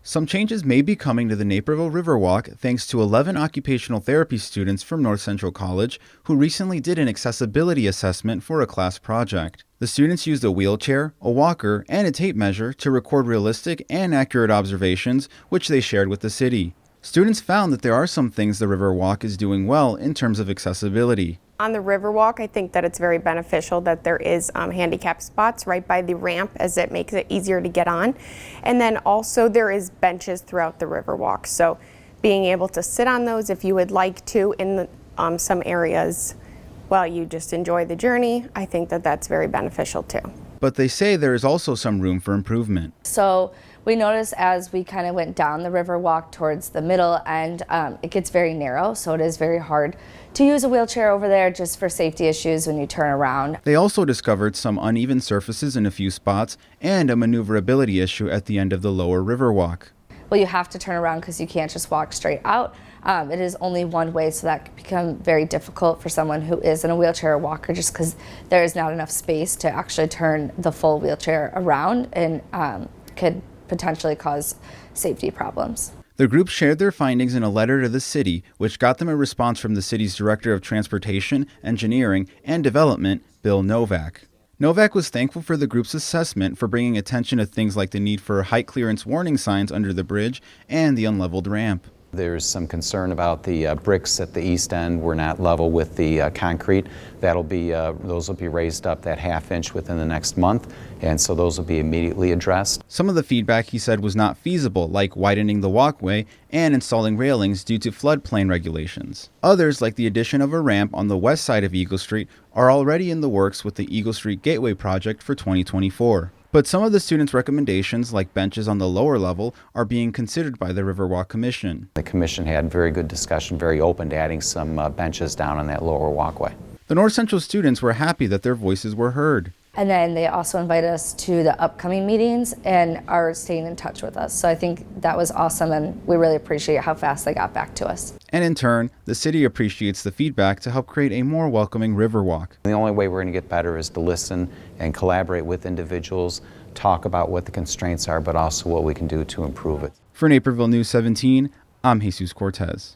Some changes may be coming to the Naperville Riverwalk thanks to 11 occupational therapy students from North Central College who recently did an accessibility assessment for a class project. The students used a wheelchair, a walker, and a tape measure to record realistic and accurate observations, which they shared with the city. Students found that there are some things the Riverwalk is doing well in terms of accessibility. On the Riverwalk, I think that it's very beneficial that there is handicapped spots right by the ramp, as it makes it easier to get on. And then also there is benches throughout the Riverwalk. So being able to sit on those if you would like to in some areas while you just enjoy the journey, I think that that's very beneficial too. But they say there is also some room for improvement. So we noticed as we kind of went down the Riverwalk towards the middle end, it gets very narrow, so it is very hard to use a wheelchair over there just for safety issues when you turn around. They also discovered some uneven surfaces in a few spots and a maneuverability issue at the end of the lower Riverwalk. Well, you have to turn around because you can't just walk straight out. It is only one way, so that can become very difficult for someone who is in a wheelchair or walker just because there is not enough space to actually turn the full wheelchair around and could potentially cause safety problems. The group shared their findings in a letter to the city, which got them a response from the city's Director of Transportation, Engineering, and Development, Bill Novak. Novak was thankful for the group's assessment for bringing attention to things like the need for height clearance warning signs under the bridge and the unleveled ramp. There's some concern about the bricks at the east end were not level with the concrete. Those will be raised up that ½ inch within the next month, and so those will be immediately addressed. Some of the feedback, he said, was not feasible, like widening the walkway and installing railings due to floodplain regulations. Others, like the addition of a ramp on the west side of Eagle Street, are already in the works with the Eagle Street Gateway project for 2024. But some of the students' recommendations, like benches on the lower level, are being considered by the Riverwalk Commission. The Commission had very good discussion, very open to adding some benches down on that lower walkway. The North Central students were happy that their voices were heard. And then they also invited us to the upcoming meetings and are staying in touch with us. So I think that was awesome, and we really appreciate how fast they got back to us. And in turn, the city appreciates the feedback to help create a more welcoming Riverwalk. The only way we're going to get better is to listen and collaborate with individuals, talk about what the constraints are, but also what we can do to improve it. For Naperville News 17, I'm Jesus Cortez.